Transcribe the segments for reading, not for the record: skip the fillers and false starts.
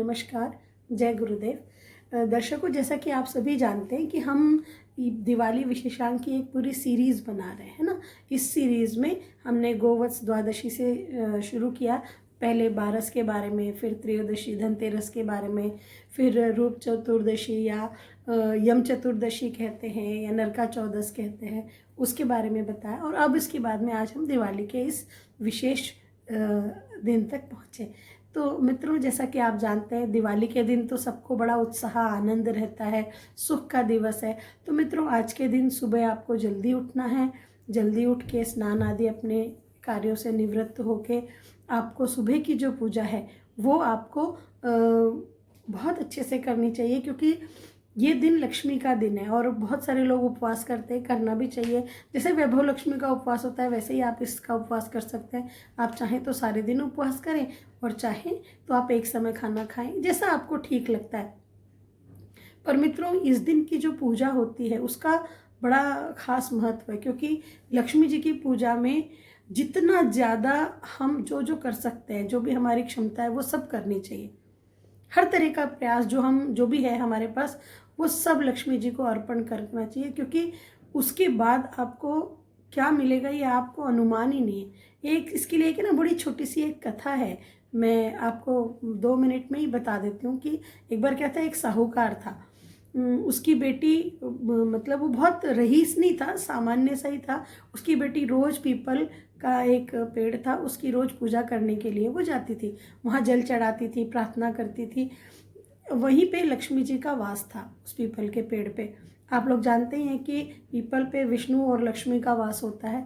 नमस्कार, जय गुरुदेव। दर्शकों, जैसा कि आप सभी जानते हैं कि हम दिवाली विशेषांक की एक पूरी सीरीज़ बना रहे हैं ना। इस सीरीज़ में हमने गोवत्स द्वादशी से शुरू किया। पहले बारस के बारे में, फिर त्रयोदशी धनतेरस के बारे में, फिर रूप चतुर्दशी या यम चतुर्दशी कहते हैं या नरका चौदस कहते हैं, उसके बारे में बताया। और अब इसके बाद में आज हम दिवाली के इस विशेष दिन तक पहुँचे। तो मित्रों, जैसा कि आप जानते हैं, दिवाली के दिन तो सबको बड़ा उत्साह आनंद रहता है, सुख का दिवस है। तो मित्रों, आज के दिन सुबह आपको जल्दी उठना है। जल्दी उठ के स्नान आदि अपने कार्यों से निवृत्त होके आपको सुबह की जो पूजा है वो आपको बहुत अच्छे से करनी चाहिए, क्योंकि ये दिन लक्ष्मी का दिन है और बहुत सारे लोग उपवास करते हैं, करना भी चाहिए। जैसे वैभव लक्ष्मी का उपवास होता है, वैसे ही आप इसका उपवास कर सकते हैं। आप चाहें तो सारे दिन उपवास करें और चाहें तो आप एक समय खाना खाएं, जैसा आपको ठीक लगता है। पर मित्रों, इस दिन की जो पूजा होती है उसका बड़ा खास महत्व है, क्योंकि लक्ष्मी जी की पूजा में जितना ज़्यादा हम जो कर सकते हैं, जो भी हमारी क्षमता है, वो सब करनी चाहिए। हर तरह का प्रयास जो भी है हमारे पास, वो सब लक्ष्मी जी को अर्पण करना चाहिए, क्योंकि उसके बाद आपको क्या मिलेगा ये आपको अनुमान ही नहीं है। इसके लिए कि ना, बड़ी छोटी सी एक कथा है, मैं आपको 2 मिनट में ही बता देती हूँ। कि एक बार क्या था, एक साहूकार था। उसकी बेटी, मतलब वो बहुत रईस नहीं था, सामान्य सा ही था। उसकी बेटी रोज पीपल का एक पेड़ था, उसकी रोज पूजा करने के लिए वो जाती थी, वहाँ जल चढ़ाती थी, प्रार्थना करती थी। वहीं पे लक्ष्मी जी का वास था, उस पीपल के पेड़ पे। आप लोग जानते हैं कि पीपल पे विष्णु और लक्ष्मी का वास होता है।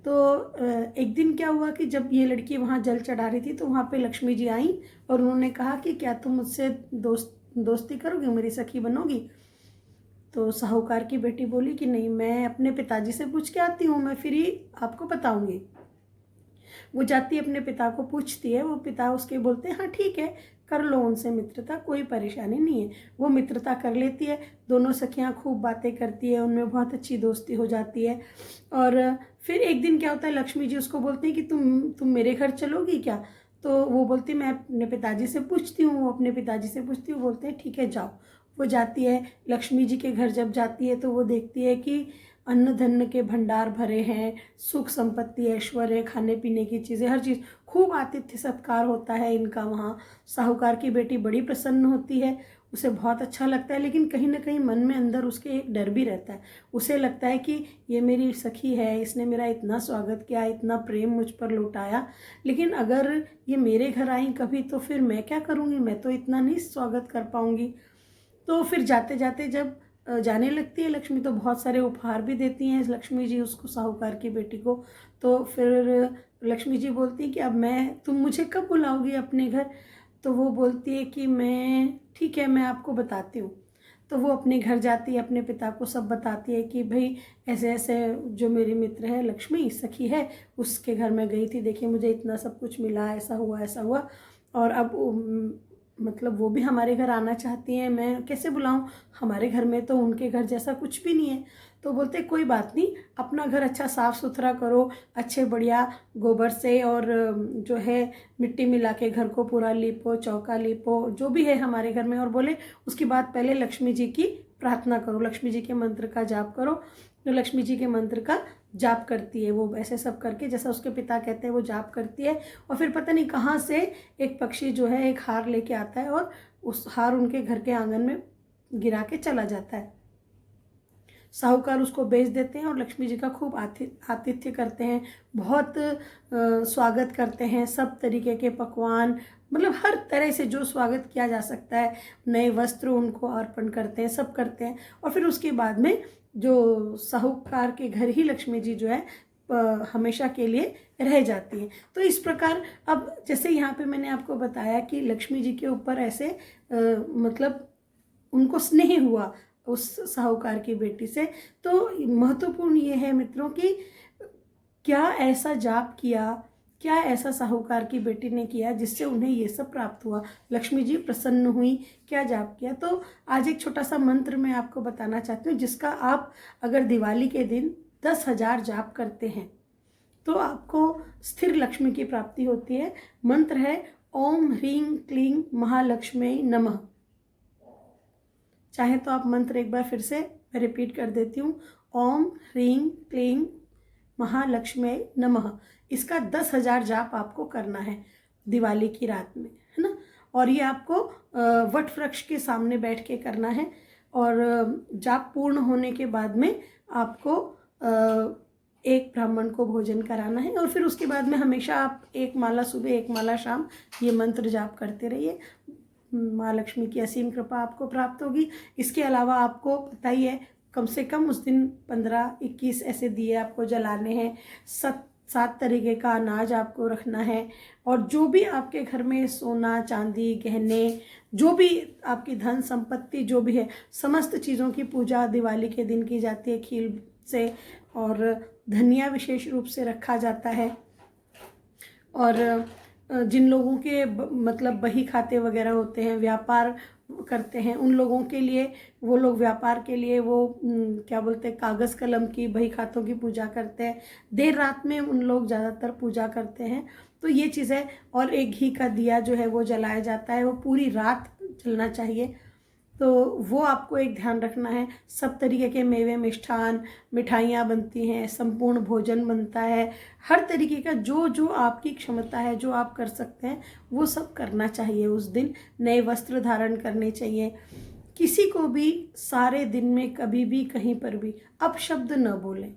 तो एक दिन क्या हुआ कि जब ये लड़की वहाँ जल चढ़ा रही थी, तो वहाँ पे लक्ष्मी जी आई और उन्होंने कहा कि क्या तुम मुझसे दोस्ती करोगी, मेरी सखी बनोगी? तो साहूकार की बेटी बोली कि नहीं, मैं अपने पिताजी से पूछ के आती हूँ, मैं फिर ही आपको बताऊंगी। वो जाती है, अपने पिता को पूछती है। वो पिता उसके बोलते हैं हाँ ठीक है, कर लो उनसे मित्रता, कोई परेशानी नहीं है। वो मित्रता कर लेती है, दोनों सखियाँ खूब बातें करती है, उनमें बहुत अच्छी दोस्ती हो जाती है। और फिर एक दिन क्या होता है, लक्ष्मी जी उसको बोलती हैं कि तुम मेरे घर चलोगी क्या? तो वो बोलती मैं अपने पिताजी से पूछती हूँ। वो अपने पिताजी से पूछती हूँ, बोलते हैं ठीक है जाओ। वो जाती है, लक्ष्मी जी के घर जब जाती है तो वो देखती है कि अन्न धन्न के भंडार भरे हैं, सुख संपत्ति ऐश्वर्य, खाने पीने की चीज़ें, हर चीज़, खूब आतिथ्य सत्कार होता है इनका वहाँ। साहूकार की बेटी बड़ी प्रसन्न होती है, उसे बहुत अच्छा लगता है। लेकिन कहीं ना कहीं मन में अंदर उसके एक डर भी रहता है। उसे लगता है कि ये मेरी सखी है, इसने मेरा इतना स्वागत किया, इतना प्रेम मुझ पर लुटाया, लेकिन अगर ये मेरे घर आई कभी तो फिर मैं क्या करूँगी, मैं तो इतना नहीं स्वागत कर पाऊँगी। तो फिर जाते जाते जब जाने लगती है लक्ष्मी, तो बहुत सारे उपहार भी देती हैं लक्ष्मी जी उसको, साहूकार की बेटी को। तो फिर लक्ष्मी जी बोलती हैं कि अब तुम मुझे कब बुलाओगी अपने घर? तो वो बोलती है कि मैं ठीक है, मैं आपको बताती हूँ। तो वो अपने घर जाती है, अपने पिता को सब बताती है कि भाई ऐसे ऐसे जो मेरी मित्र है, लक्ष्मी सखी है, उसके घर में गई थी, देखिए मुझे इतना सब कुछ मिला, ऐसा हुआ ऐसा हुआ। और अब मतलब वो भी हमारे घर आना चाहती हैं, मैं कैसे बुलाऊं, हमारे घर में तो उनके घर जैसा कुछ भी नहीं है। तो बोलते कोई बात नहीं, अपना घर अच्छा साफ़ सुथरा करो, अच्छे बढ़िया गोबर से और जो है मिट्टी मिला के घर को पूरा लीपो, चौका लीपो, जो भी है हमारे घर में। और बोले उसकी बात पहले लक्ष्मी जी की प्रार्थना करो, लक्ष्मी जी के मंत्र का जाप करो। तो लक्ष्मी जी के मंत्र का जाप करती है वो, ऐसे सब करके जैसा उसके पिता कहते हैं वो जाप करती है। और फिर पता नहीं कहाँ से एक पक्षी जो है एक हार लेके आता है और उस हार उनके घर के आंगन में गिरा के चला जाता है। साहूकार उसको बेच देते हैं और लक्ष्मी जी का खूब आतिथ्य करते हैं, बहुत स्वागत करते हैं, सब तरीके के पकवान, मतलब हर तरह से जो स्वागत किया जा सकता है, नए वस्त्र उनको अर्पण करते हैं, सब करते हैं। और फिर उसके बाद में जो साहूकार के घर ही लक्ष्मी जी जो है हमेशा के लिए रह जाती है। तो इस प्रकार अब जैसे यहाँ पे मैंने आपको बताया कि लक्ष्मी जी के ऊपर ऐसे मतलब उनको स्नेह हुआ उस साहूकार की बेटी से। तो महत्वपूर्ण ये है मित्रों कि क्या ऐसा जाप किया, क्या ऐसा साहूकार की बेटी ने किया जिससे उन्हें ये सब प्राप्त हुआ, लक्ष्मी जी प्रसन्न हुई, क्या जाप किया। तो आज एक छोटा सा मंत्र मैं आपको बताना चाहती हूँ, जिसका आप अगर दिवाली के दिन 10,000 जाप करते हैं तो आपको स्थिर लक्ष्मी की प्राप्ति होती है। मंत्र है ओम ह्रीं क्लीं महालक्ष्मी नमः। चाहे तो आप मंत्र एक बार फिर से मैं रिपीट कर देती हूँ, ओम ह्रीं क्लीं महालक्ष्मी नमः। इसका 10,000 जाप आपको करना है दिवाली की रात में, है ना। और ये आपको वट वृक्ष के सामने बैठ के करना है। और जाप पूर्ण होने के बाद में आपको एक ब्राह्मण को भोजन कराना है। और फिर उसके बाद में हमेशा आप एक माला सुबह एक माला शाम ये मंत्र जाप करते रहिए। माँ लक्ष्मी की असीम कृपा आपको प्राप्त होगी। इसके अलावा आपको पता ही है, कम से कम उस दिन 15-21 ऐसे दिए आपको जलाने हैं। 7 तरीके का अनाज आपको रखना है। और जो भी आपके घर में सोना चांदी गहने, जो भी आपकी धन संपत्ति जो भी है, समस्त चीज़ों की पूजा दिवाली के दिन की जाती है खील से। और धनिया विशेष रूप से रखा जाता है। और जिन लोगों के मतलब बही खाते वगैरह होते हैं, व्यापार करते हैं, उन लोगों के लिए, वो लोग व्यापार के लिए वो क्या बोलते हैं, कागज़ कलम की बही खातों की पूजा करते हैं। देर रात में उन लोग ज़्यादातर पूजा करते हैं। तो ये चीज़ है। और एक घी का दिया जो है वो जलाया जाता है, वो पूरी रात जलना चाहिए। तो वो आपको एक ध्यान रखना है। सब तरीके के मेवे मिष्ठान मिठाइयाँ बनती हैं, संपूर्ण भोजन बनता है। हर तरीके का जो जो आपकी क्षमता है, जो आप कर सकते हैं, वो सब करना चाहिए उस दिन। नए वस्त्र धारण करने चाहिए। किसी को भी सारे दिन में कभी भी कहीं पर भी अपशब्द न बोलें,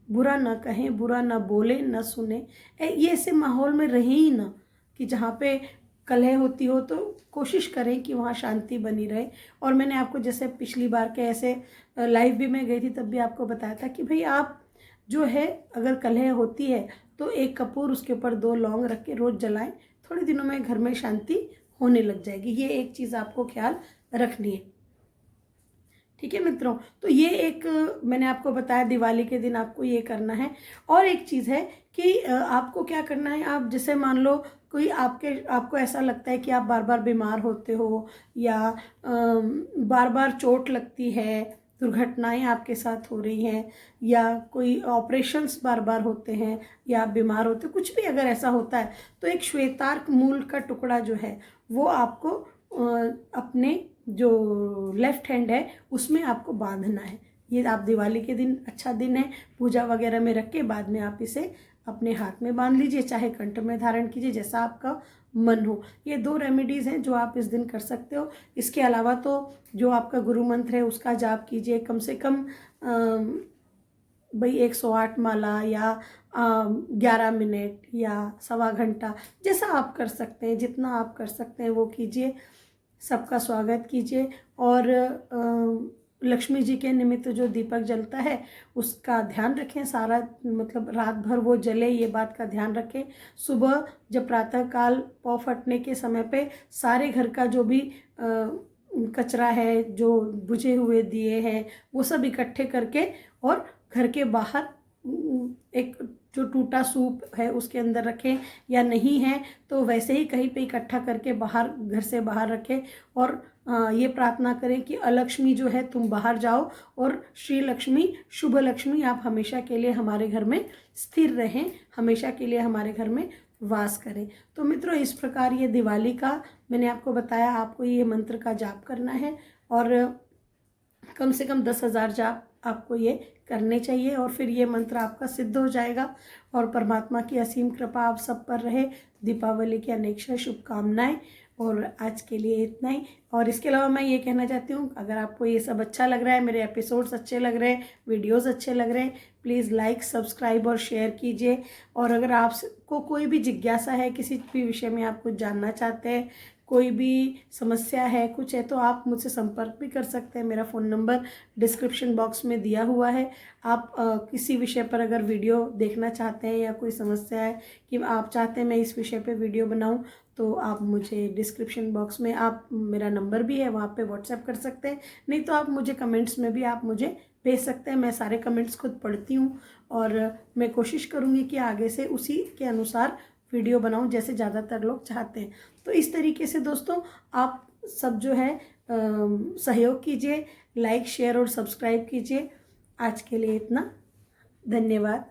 बुरा न कहें, बुरा न बोलें, न सुने। ये ऐसे माहौल में रहें ही ना कि जहाँ पे कलह होती हो। तो कोशिश करें कि वहाँ शांति बनी रहे। और मैंने आपको जैसे पिछली बार के ऐसे लाइव भी मैं गई थी, तब भी आपको बताया था कि भाई आप जो है, अगर कलह होती है तो एक कपूर, उसके ऊपर 2 लौंग रख के रोज़ जलाएं। थोड़े दिनों में घर में शांति होने लग जाएगी। ये एक चीज़ आपको ख्याल रखनी है। ठीक है मित्रों, तो ये एक मैंने आपको बताया दिवाली के दिन आपको ये करना है। और एक चीज़ है कि आपको क्या करना है, आप जैसे मान लो कोई आपको ऐसा लगता है कि आप बार बार बीमार होते हो, या बार बार चोट लगती है, दुर्घटनाएं आपके साथ हो रही हैं, या कोई ऑपरेशंस बार बार होते हैं, या आप बीमार होते हो, कुछ भी अगर ऐसा होता है, तो एक श्वेतार्क मूल का टुकड़ा जो है वो आपको अपने जो लेफ्ट हैंड है उसमें आपको बांधना है। ये आप दिवाली के दिन, अच्छा दिन है, पूजा वगैरह में रख के बाद में आप इसे अपने हाथ में बांध लीजिए, चाहे कंठ में धारण कीजिए, जैसा आपका मन हो। ये 2 रेमेडीज़ हैं जो आप इस दिन कर सकते हो। इसके अलावा तो जो आपका गुरु मंत्र है उसका जाप कीजिए, कम से कम भाई 108 माला, या 11 मिनट, या सवा घंटा, जैसा आप कर सकते हैं, जितना आप कर सकते हैं वो कीजिए। सबका स्वागत कीजिए। और लक्ष्मी जी के निमित्त जो दीपक जलता है उसका ध्यान रखें, सारा मतलब रात भर वो जले, ये बात का ध्यान रखें। सुबह जब प्रातःकाल पौ फटने के समय पे सारे घर का जो भी कचरा है, जो बुझे हुए दिए हैं, वो सब इकट्ठे करके और घर के बाहर एक जो टूटा सूप है उसके अंदर रखें, या नहीं है तो वैसे ही कहीं पे इकट्ठा करके बाहर, घर से बाहर रखें। और ये प्रार्थना करें कि अलक्ष्मी जो है तुम बाहर जाओ, और श्री लक्ष्मी, शुभ लक्ष्मी आप हमेशा के लिए हमारे घर में स्थिर रहें, हमेशा के लिए हमारे घर में वास करें। तो मित्रों, इस प्रकार ये दिवाली का मैंने आपको बताया, आपको ये मंत्र का जाप करना है। और कम से कम 10,000 जाप आपको ये करने चाहिए। और फिर ये मंत्र आपका सिद्ध हो जाएगा। और परमात्मा की असीम कृपा आप सब पर रहे। दीपावली की अनेक शुभकामनाएं। और आज के लिए इतना ही। और इसके अलावा मैं ये कहना चाहती हूँ, अगर आपको ये सब अच्छा लग रहा है, मेरे एपिसोड्स अच्छे लग रहे हैं, वीडियोस अच्छे लग रहे हैं, प्लीज़ लाइक, सब्सक्राइब और शेयर कीजिए। और अगर आपको कोई भी जिज्ञासा है, किसी भी विषय में आप कुछ जानना चाहते हैं, कोई भी समस्या है, कुछ है, तो आप मुझसे संपर्क भी कर सकते हैं। मेरा फ़ोन नंबर डिस्क्रिप्शन बॉक्स में दिया हुआ है। आप किसी विषय पर अगर वीडियो देखना चाहते हैं, या कोई समस्या है कि आप चाहते हैं मैं इस विषय पे वीडियो बनाऊं, तो आप मुझे डिस्क्रिप्शन बॉक्स में, आप मेरा नंबर भी है, वहाँ पे व्हाट्सएप कर सकते हैं। नहीं तो आप मुझे कमेंट्स में भी आप मुझे भेज सकते हैं। मैं सारे कमेंट्स खुद पढ़ती हूँ, और मैं कोशिश करूँगी कि आगे से उसी के अनुसार वीडियो बनाऊं जैसे ज़्यादातर लोग चाहते हैं। तो इस तरीके से दोस्तों, आप सब जो है सहयोग कीजिए, लाइक, शेयर और सब्सक्राइब कीजिए। आज के लिए इतना, धन्यवाद।